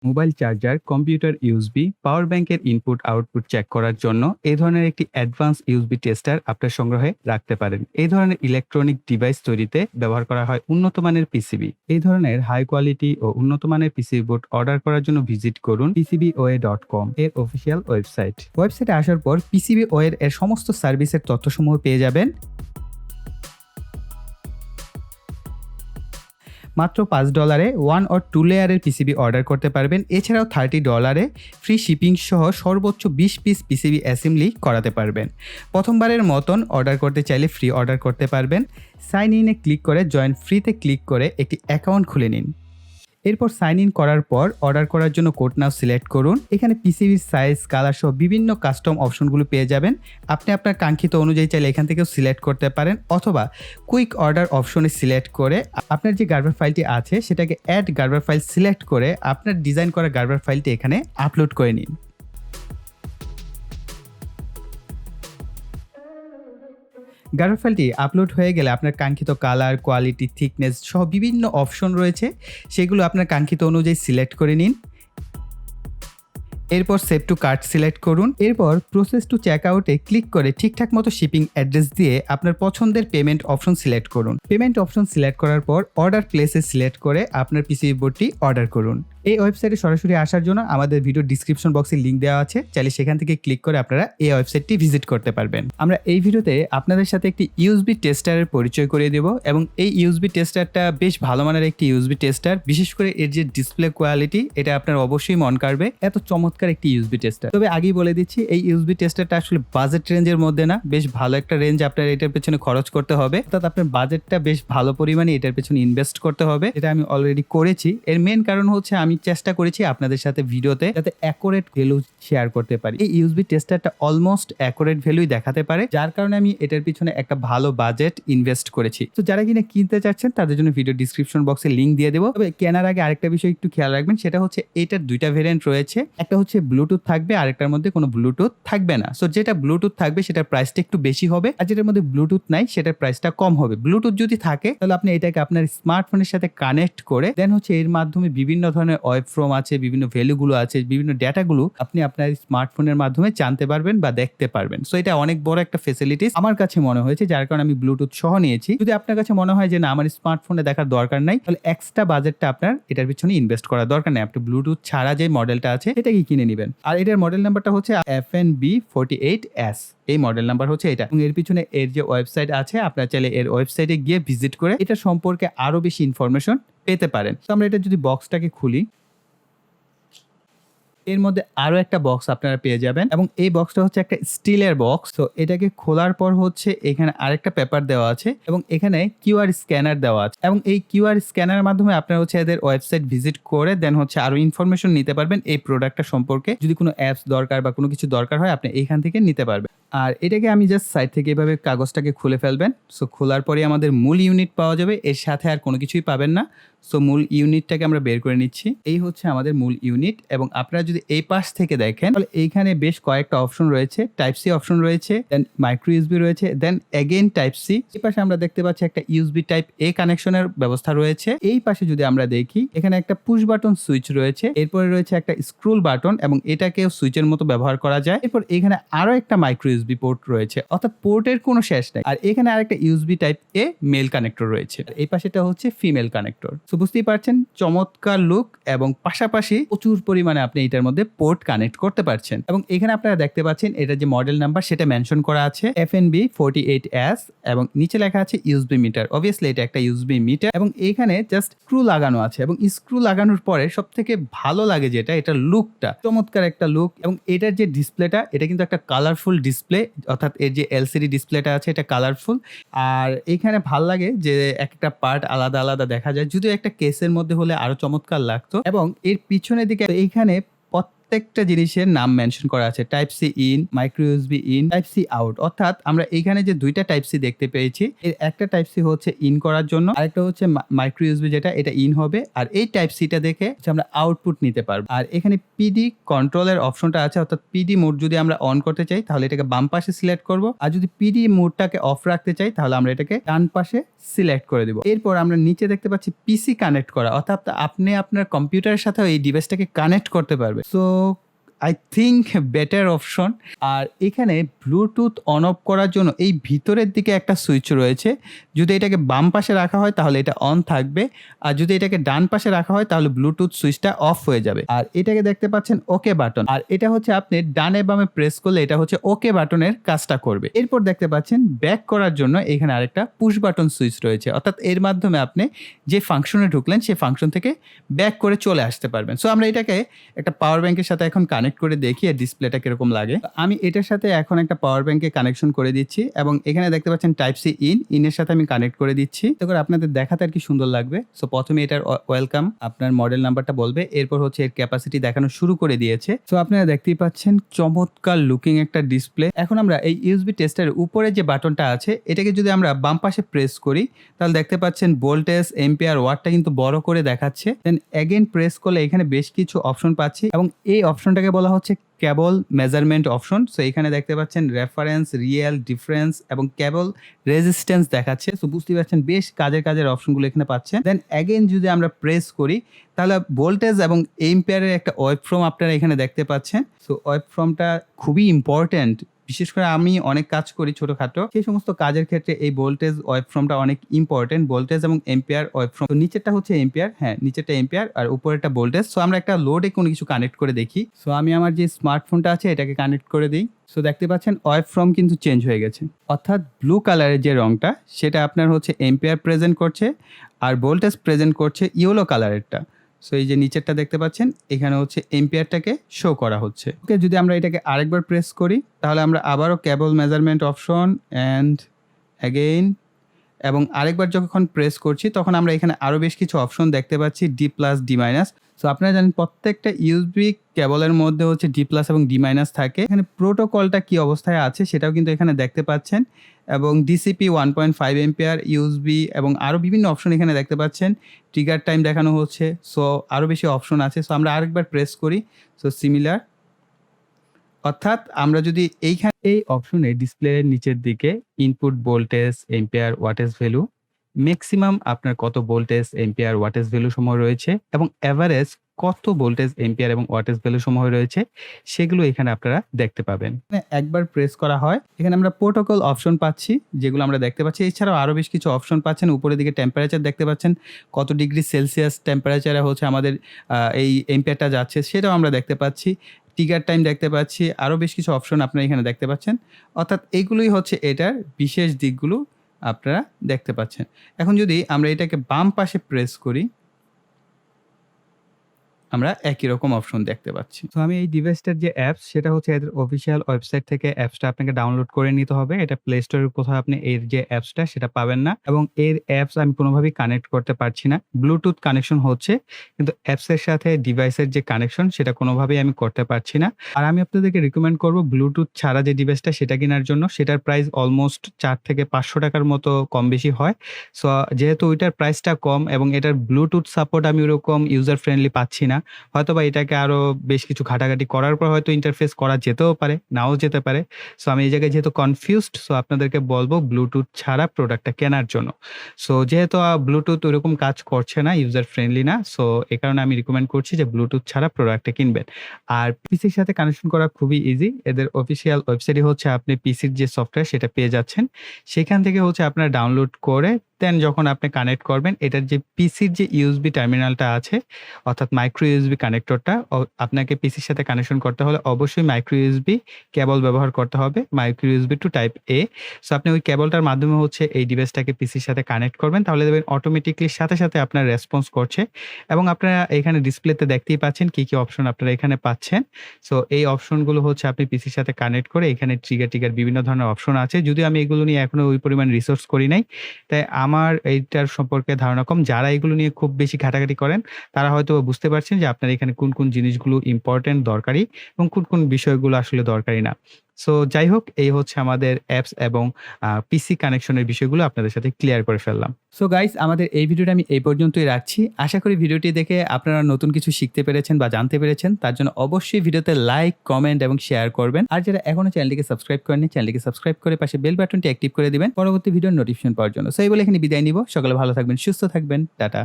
Mobile charger, computer USB, পাওয়ার ব্যাংকের input output check করার জন্য এই ধরনের একটি অ্যাডভান্স ইউএসবি টেস্টার আপনার সংগ্রহে রাখতে পারেন। এই ধরনের ইলেকট্রনিক ডিভাইস তৈরিতে ব্যবহার করা হয় উন্নত মানের পিসিবি। এই ধরনের হাই কোয়ালিটি ও উন্নত মানের পিসিবি বোর্ড অর্ডার করার জন্য ভিজিট করুন PCBOA.com এর অফিসিয়াল ওয়েবসাইটে আসার পর PCBOA এর সমস্ত সার্ভিসের তথ্যসমূহ পেয়ে যাবেন। মাত্র $5 1 or 2 লেয়ারের পিসিবি অর্ডার করতে পারবেন। এছাড়াও $30 ফ্রি শিপিং সহ সর্বোচ্চ 20 পিস পিসিবি অ্যাসেম্বলি করাতে পারবেন। প্রথমবারের মতন অর্ডার করতে চাইলে ফ্রি অর্ডার করতে পারবেন। সাইন ইনে ক্লিক করে জয়েন ফ্রিতে ক্লিক করে একটি অ্যাকাউন্ট খুলে নিন। এরপর সাইন ইন করার পর অর্ডার করার জন্য কোড নাও সিলেক্ট করুন। এখানে পিসিবির সাইজ, কালার সহ বিভিন্ন কাস্টম অপশনগুলো পেয়ে যাবেন। আপনি আপনার কাঙ্ক্ষিত অনুযায়ী চাইলে এখান থেকেও সিলেক্ট করতে পারেন, অথবা কুইক অর্ডার অপশনে সিলেক্ট করে আপনার যে গার্বার ফাইলটি আছে সেটাকে অ্যাড গার্বার ফাইল সিলেক্ট করে আপনার ডিজাইন করা গার্বার ফাইলটি এখানে আপলোড করে নিন। গার্বার ফাইলটি আপলোড হয়ে গেলে আপনার কাঙ্ক্ষিত কালার, কোয়ালিটি, থিকনেস সহ বিভিন্ন অপশন রয়েছে, সেগুলো আপনার কাঙ্ক্ষিত অনুযায়ী সিলেক্ট করে নিন। এরপর সেভ টু কার্ট সিলেক্ট করুন। এরপর প্রসেস টু চেক আউটে ক্লিক করে ঠিকঠাক মতো শিপিং অ্যাড্রেস দিয়ে আপনার পছন্দের পেমেন্ট অপশন সিলেক্ট করুন। পেমেন্ট অপশন সিলেক্ট করার পর অর্ডার প্লেসে সিলেক্ট করে আপনার পিসিবি বোর্ডটি অর্ডার করুন। এই ওয়েবসাইটে সরাসরি আসার জন্য আমাদের ভিডিও ডিসক্রিপশন বক্সে লিঙ্ক দেওয়া আছে, চাইলে সেখান থেকে ক্লিক করে আপনারা এই ওয়েবসাইটটি ভিজিট করতে পারবেন। আমরা এই ভিডিওতে আপনাদের সাথে একটি ইউএসবি টেস্টারের পরিচয় করিয়ে দেব, এবং এই ইউএসবি টেস্টারটা বেশ ভালো মানের একটি ইউএসবি টেস্টার। বিশেষ করে এর যে ডিসপ্লে কোয়ালিটি, এটা আপনার অবশ্যই মন কাড়বে, এত চমৎকার একটি ইউএসবি টেস্টার। তবে আগেই বলে দিচ্ছি, এই ইউএসবি টেস্টারটা আসলে বাজেট রেঞ্জের মধ্যে না, বেশ ভালো একটা রেঞ্জ আপনার এটার পেছনে খরচ করতে হবে, অর্থাৎ আপনার বাজেটটা বেশ ভালো পরিমাণে এটার পেছনে ইনভেস্ট করতে হবে। এটা আমি অলরেডি করেছি। এর মেন কারণ হচ্ছে আমি চেষ্টা করেছি আপনাদের সাথে ভিডিওতে যাতে অ্যাকুরেট ভ্যালু শেয়ার করতে পারি। এই ইউএসবি টেস্টারটা অলমোস্ট অ্যাকুরেট ভ্যালুই দেখাতে পারে, যার কারণে আমি এটার পিছনে একটা ভালো বাজেট ইনভেস্ট করেছি। তো যারা কিনা কিনতে চাচ্ছেন তাদের জন্য ভিডিও ডিসক্রিপশন বক্সে লিঙ্ক দিয়ে দেবো। তবে কেনার আগে আরেকটা বিষয় একটু খেয়াল রাখবেন, সেটা হচ্ছে এটার দুইটা ভেরিয়েন্ট রয়েছে। একটা হচ্ছে ব্লুটুথ থাকবে, আরেকটার মধ্যে কোনো ব্লুটুথ থাকবে না। সো যেটা ব্লুটুথ থাকবে সেটার প্রাইসটা একটু বেশি হবে, আর যেটার মধ্যে ব্লুটুথ নাই সেটার প্রাইসটা কম হবে। ব্লুটুথ যদি থাকে তাহলে আপনি এটাকে আপনার স্মার্টফোনের সাথে কানেক্ট করে দেন হচ্ছে এর মাধ্যমে বিভিন্ন ধরনের ওয়েব ফ্রম আছে, বিভিন্ন ভ্যালুগুলো আছে, বিভিন্ন ডেটাগুলো আপনি আপনার স্মার্টফোনের মাধ্যমে জানতে পারবেন বা দেখতে পারবেন। সো এটা অনেক বড় একটা ফ্যাসিলিটিস আমার কাছে মনে হয়েছে, যার কারণে আমি ব্লুটুথ সহ নিয়েছি। যদি আপনার কাছে মনে হয় যে না, আমার স্মার্টফোনে দেখার দরকার নাই, তাহলে এক্সট্রা বাজেটটা আপনার এটার পিছনে ইনভেস্ট করার দরকার নেই। আপনি ব্লুটুথ ছাড়া যে মডেলটা আছে এটাকে কিনে নেবেন। আর এটার মডেল নাম্বারটা হচ্ছে FNB48S, এই মডেল নাম্বার হচ্ছে এটা। এবং এর পিছনে এর যে ওয়েবসাইট আছে, আপনারা চাইলে এর ওয়েবসাইটে গিয়ে ভিজিট করে এটা সম্পর্কে আরো বেশি ইনফরমেশন পেতে পারেন। তো আমরা এটা যদি বক্সটাকে খুলি, এর মধ্যে আরো একটা বক্স আপনারা পেয়ে যাবেন, এবং এই বক্সটা হচ্ছে একটা স্টিলের বক্স। তো এটাকে খোলার পর হচ্ছে এখানে আরেকটা পেপার দেওয়া আছে, এবং এখানে কিউআর স্ক্যানার দেওয়া আছে, এবং এই কিউআর স্ক্যানারের মাধ্যমে আপনারা হচ্ছে এদের ওয়েবসাইট ভিজিট করে দেন হচ্ছে আরো ইনফরমেশন নিতে পারবেন এই প্রোডাক্টটা সম্পর্কে। যদি কোনো অ্যাপস দরকার বা কোনো কিছু দরকার হয়, আপনি এইখান থেকে নিতে পারবেন। আর এটাকে আমি জাস্ট সাইড থেকে এভাবে কাগজটাকে খুলে ফেলবেন। সো খোলার পরে আমাদের মূল ইউনিট পাওয়া যাবে, এর সাথে আর কোনো কিছুই পাবেন না। সো মূল ইউনিটটাকে আমরা বের করে নিচ্ছি। এই হচ্ছে আমাদের মূল ইউনিট, এবং আপনারা যদি এই পাশ থেকে দেখেন তাহলে এইখানে বেশ কয়েকটা অপশন রয়েছে। টাইপ সি অপশন রয়েছে, দেন মাইক্রো ইউএসবি রয়েছে, দেন এগেইন টাইপ সি। এই পাশে আমরা দেখতে পাচ্ছি একটা ইউএসবি টাইপ এ কানেকশনের ব্যবস্থা রয়েছে। এই পাশে যদি আমরা দেখি, এখানে একটা পুশ বাটন সুইচ রয়েছে, এরপরে রয়েছে একটা স্ক্রল বাটন, এবং এটাকেও সুইচের মতো ব্যবহার করা যায়। এরপর এখানে আরো একটা মাইক্রো ইউএসবি পোর্ট রয়েছে, অর্থাৎ পোর্টের কোনো শেষ নাই। আর এখানে আরেকটা ইউএসবি টাইপ এ মেল কানেক্টর রয়েছে, এই পাশেটা হচ্ছে ফিমেল কানেক্টর। তো বুঝতেই পারছেন চমৎকার লুক, এবং পাশাপাশি প্রচুর পরিমাণে আপনি এটার মধ্যে পোর্ট কানেক্ট করতে পারছেন। এবং এখানে আপনারা দেখতে পাচ্ছেন এটা যে মডেল নাম্বার সেটা মেনশন করা আছে FNB48S, এবং নিচে লেখা আছে ইউএসবি মিটার। অবভিয়াসলি এটা একটা ইউএসবি মিটার, এবং এখানে জাস্ট স্ক্রু লাগানো আছে। এবং স্ক্রু লাগানোর পরে সব থেকে ভালো লাগে যেটা, এটার লুকটা চমৎকার একটা লুক। এবং এটার যে ডিসপ্লেটা, এটা কিন্তু একটা কালারফুল ডিসপ্লে, অর্থাৎ এর যে এলসিডি ডিসপ্লেটা আছে এটা কালারফুল। আর এখানে ভাল লাগে যে একটা পার্ট আলাদা আলাদা দেখা যায়, যদিও একটা কেসের মধ্যে হলে আরো চমৎকার লাগতো। এবং এর পিছনের দিকে এইখানে প্রত্যেকটা জিনিসের নাম মেনশন করা আছে। Type C in, micro USB in, type C out. অর্থাৎ আমরা এইখানে যে ২ টা টাইপ সি দেখতে পেয়েছি, এর একটা টাইপ সি হচ্ছে ইন করার জন্য, আরেকটা হচ্ছে মাইক্রো ইউএসবি যেটা এটা ইন হবে। আর এই টাইপ সিটা দেখে আমরা আউটপুট নিতে পারবো। আর এখানে পিডি কন্ট্রোলের অপশনটা আছে, অর্থাৎ পিডি মোড যদি আমরা অন করতে চাই তাহলে এটাকে বাম পাশে সিলেক্ট করব। আর যদি পিডি মোডটাকে অফ রাখতে চাই তাহলে আমরা এটাকে ডান পাশে সিলেক্ট করে দিব। এরপর আমরা নিচে দেখতে পাচ্ছি পিসি কানেক্ট করা, অর্থাৎ আপনি আপনার কম্পিউটারের সাথে এই ডিভাইসটাকে কানেক্ট করতে পারবে। So I think better option. আর এখানে ব্লুটুথ অন অফ করার জন্য এই ভিতরের দিকে একটা সুইচ রয়েছে। যদি এটাকে বাম পাশে রাখা হয় তাহলে এটা অন থাকবে, আর যদি এটাকে ডান পাশে রাখা হয় তাহলে ব্লুটুথ সুইচটা অফ হয়ে যাবে। আর এটাকে দেখতে পাচ্ছেন ওকে বাটন, আর এটা হচ্ছে আপনি ডানে বামে প্রেস করলে এটা হচ্ছে ওকে বাটনের কাজটা করবে। এরপর দেখতে পাচ্ছেন ব্যাক করার জন্য এখানে আরেকটা পুশ বাটন সুইচ রয়েছে, অর্থাৎ এর মাধ্যমে আপনি যে ফাংশনে ঢুকলেন সেই ফাংশন থেকে ব্যাক করে চলে আসতে পারবেন। সো আমরা এটাকে একটা পাওয়ার ব্যাংকের সাথে এখন কানেক্ট করে দেখি এর ডিসপ্লেটা কিরকম লাগে। আমি এটার সাথে এখন একটা পাওয়ার ব্যাংকে কানেকশন করে দিচ্ছি এবং এখানে দেখতে পাচ্ছেন টাইপ সি ইনের সাথে আমি কানেক্ট করে দিচ্ছি, তো করে আপনাদের দেখাতে আর কি সুন্দর লাগবে। সো প্রথমে এটার ওয়েলকাম, আপনার মডেল নাম্বারটা বলবে, এরপর হচ্ছে এর ক্যাপাসিটি দেখানো শুরু করে দিয়েছে। সো আপনারা দেখতেই পাচ্ছেন চমৎকার লুকিং একটা ডিসপ্লে। এখন আমরা এই ইউএসবি টেস্টারের উপরে যে বাটনটা আছে এটাকে যদি আমরা বাম পাশে প্রেস করি তাহলে দেখতে পাচ্ছেন ভোল্টেজ, এম্পিয়ার, ওয়াটটা কিন্তু বড় করে দেখাচ্ছে। দেন এগেইন প্রেস করলে এখানে বেশ কিছু অপশন পাচ্ছি এবং এই অপশনটাকে বলা হচ্ছে কেবল মেজারমেন্ট অপশন। সো এখানে দেখতে পাচ্ছেন রেফারেন্স, রিয়েল, ডিফারেন্স এবং কেবল রেজিস্ট্যান্স দেখাচ্ছে। সো বুঝতে পারছেন বেশ কাজের অপশনগুলো এখানে পাচ্ছেন। দেন এগেইন যদি আমরা প্রেস করি তাহলে ভোল্টেজ এবং এম্পিয়ারের একটা ওয়েব ফর্ম আপনারা এখানে দেখতে পাচ্ছেন। সো ওয়েব ফর্মটা খুবই ইম্পর্টেন্ট, বিশেষ করে আমি অনেক কাজ করি ছোটখাটো, সেই সমস্ত কাজের ক্ষেত্রে এই ভোল্টেজ ওয়েব ফর্মটা অনেক ইম্পর্টেন্ট। ভোল্টেজ এবং এম্পিয়ার ওয়েব ফর্ম, তো নিচেরটা হচ্ছে এম্পিয়ার, হ্যাঁ নিচেরটা এম্পিয়ার আর উপরেরটা ভোল্টেজ। সো আমরা একটা লোডে কোনো কিছু কানেক্ট করে দেখি। সো আমি আমার যে স্মার্টফোনটা আছে এটাকে কানেক্ট করে দিই। সো দেখতে পাচ্ছেন ওয়েব ফর্ম কিন্তু চেঞ্জ হয়ে গেছে, অর্থাৎ ব্লু কালারের যে রংটা সেটা আপনার হচ্ছে এম্পিয়ার প্রেজেন্ট করছে আর ভোল্টেজ প্রেজেন্ট করছে ইয়েলো কালারেরটা। সো এই যে নিচেরটা দেখতে পাচ্ছেন এখানে হচ্ছে এম্পিয়ারটাকে শো করা হচ্ছে। ওকে, যদি আমরা এটাকে আরেকবার প্রেস করি তাহলে আমরা আবারও কেবল মেজারমেন্ট অপশন অ্যান্ড অ্যাগেইন, এবং আরেকবার যখন প্রেস করছি তখন আমরা এখানে আরও বেশ কিছু অপশন দেখতে পাচ্ছি, D plus, D minus. So আপনারা জানেন প্রত্যেকটা ইউএসবি কেবলের মধ্যে হচ্ছে ডি প্লাস এবং ডি মাইনাস থাকে। এখানে প্রোটোকলটা কি অবস্থায় আছে সেটাও কিন্তু এখানে দেখতে পাচ্ছেন, এবং ডিসিপি 1.5 এম্পিয়ার ইউএসবি এবং আরও বিভিন্ন অপশন এখানে দেখতে পাচ্ছেন। ট্রিগার টাইম দেখানো হচ্ছে। সো আরও বেশি অপশন আছে। সো আমরা আরেকবার প্রেস করি। সো সিমিলার, অর্থাৎ আমরা যদি এইখানে এই অপশনে ডিসপ্লের নিচের দিকে input voltage, ampere, wattage value, maximum আপনার কত ভোল্টেজ, এম্পিয়ার, ওয়াটেজ ভ্যালু সমূহ রয়েছে এবং এভারেজ কত ভোল্টেজ, এম্পিয়ার এবং ওয়াটেজ ভ্যালু সমূহ রয়েছে সেগুলো এখানে আপনারা দেখতে পাবেন। একবার প্রেস করা হয় এখানে আমরা প্রোটোকল অপশন পাচ্ছি যেগুলো আমরা দেখতে পাচ্ছি। এছাড়াও আরও বেশ কিছু অপশন পাচ্ছেন। উপরের দিকে টেম্পারেচার দেখতে পাচ্ছেন, কত ডিগ্রি সেলসিয়াস টেম্পারেচারে হচ্ছে আমাদের এই এম্পিয়ারটা যাচ্ছে সেটাও আমরা দেখতে পাচ্ছি। ট্রিগার টাইম দেখতে পাচ্ছি, আরও বেশ কিছু অপশন আপনারা এখানে দেখতে পাচ্ছেন। অর্থাৎ এগুলোই হচ্ছে এটার বিশেষ দিকগুলো আপনারা দেখতে পাচ্ছেন। এখন যদি আমরা এটাকে বাম পাশে প্রেস করি আমরা একই রকম অপশন দেখতে পাচ্ছি। তো আমি এই ডিভাইসটার যে অ্যাপস সেটা হচ্ছে এদের অফিসিয়াল ওয়েবসাইট থেকে অ্যাপসটা আপনাকে ডাউনলোড করে নিতে হবে। এটা প্লে স্টোরের কোথাও আপনি এর যে অ্যাপসটা সেটা পাবেন না, এবং এর অ্যাপস আমি কোনোভাবেই কানেক্ট করতে পারছি না। ব্লুটুথ কানেকশন হচ্ছে কিন্তু অ্যাপসের সাথে ডিভাইসের যে কানেকশন সেটা কোনোভাবেই আমি করতে পারছি না। আর আমি আপনাদেরকে রিকমেন্ড করব ব্লুটুথ ছাড়া যে ডিভাইসটা সেটা কেনার জন্য। সেটার প্রাইস অলমোস্ট 4 থেকে 500 টাকার মতো কম বেশি হয়। সো যেহেতু ওইটার প্রাইসটা কম এবং এটার ব্লুটুথ সাপোর্ট আমি ওরকম ইউজার ফ্রেন্ডলি পাচ্ছি না, হয়তোবা এটাকে আরো বেশ কিছু ঘাটাঘাটি করার পর হয়তো ইন্টারফেস করা যেতেও পারে, নাও যেতে পারে। সো আমি এই জায়গায় যেহেতু কনফিউজড, সো আপনাদেরকে বলবো ব্লুটুথ ছাড়া প্রোডাক্টটা কেনার জন্য। সো যেহেতু ব্লুটুথ ওরকম কাজ করছে না, ইউজার ফ্রেন্ডলি না, সো এই কারণে আমি রিকমেন্ড করছি যে ব্লুটুথ ছাড়া প্রোডাক্টটা কিনবেন। আর পিসির সাথে কানেকশন করা খুবই ইজি। এদের অফিসিয়াল ওয়েবসাইটে হচ্ছে আপনি পিসির যে সফটওয়্যার সেটা পেয়ে যাচ্ছেন, সেখান থেকে হচ্ছে আপনারা ডাউনলোড করে দেন যখন আপনি কানেক্ট করবেন এটার যে পিসির যে ইউএসবি টার্মিনালটা আছে অর্থাৎ মাইক্রো ইউএসবি কানেক্টরটা আপনাকে পিসির সাথে কানেকশন করতে হলে অবশ্যই মাইক্রো ইউএসবি কেবল ব্যবহার করতে হবে, মাইক্রো ইউএসবি টু টাইপ এ। সো আপনি ওই কেবলটার মাধ্যমে হচ্ছে এই ডিভাইসটাকে পিসির সাথে কানেক্ট করবেন, তাহলে দেখবেন অটোমেটিকলি সাথে সাথে আপনার রেসপন্স করছে। এবং আপনারা এখানে ডিসপ্লেতে দেখতেই পাচ্ছেন কি কি অপশন আপনারা এখানে পাচ্ছেন। সো এই অপশনগুলো হচ্ছে আপনি পিসির সাথে কানেক্ট করে এখানে ট্রিগার বিভিন্ন ধরনের অপশন আছে। যদিও আমি এগুলো নিয়ে এখনো ওই পরিমাণ রিসার্চ করি নাই, তাই আমার এইটার সম্পর্কে ধারণা কম। যারা এগুলো নিয়ে খুব বেশি ঘাটাঘাটি করেন তারা হয়তোবা বুঝতে পারছেন যে আপনার এখানে কোন জিনিসগুলো ইম্পোর্টেন্ট, দরকারি এবং কোন বিষয়গুলো আসলে দরকারি না। সো যাই হোক, এই হচ্ছে আমাদের অ্যাপস এবং পিসি কানেকশনের বিষয়গুলো আপনাদের সাথে ক্লিয়ার করে ফেললাম। সো গাইস, আমাদের এই ভিডিওটা আমি এই পর্যন্তই রাখছি। আশা করি ভিডিওটি দেখে আপনারা নতুন কিছু শিখতে পেরেছেন বা জানতে পেরেছেন। তার জন্য অবশ্যই ভিডিওতে লাইক, কমেন্ট এবং শেয়ার করবেন। আর যারা এখনো চ্যানেলটিকে সাবস্ক্রাইব করেননি, চ্যানেলটিকে সাবস্ক্রাইব করে পাশে বেল বাটনটি অ্যাক্টিভ করে দিবেন পরবর্তী ভিডিওর নোটিফিকেশন পাওয়ার জন্য। সো এই বলে এখানে বিদায় নিব। সকলে ভালো থাকবেন, সুস্থ থাকবেন। টাটা।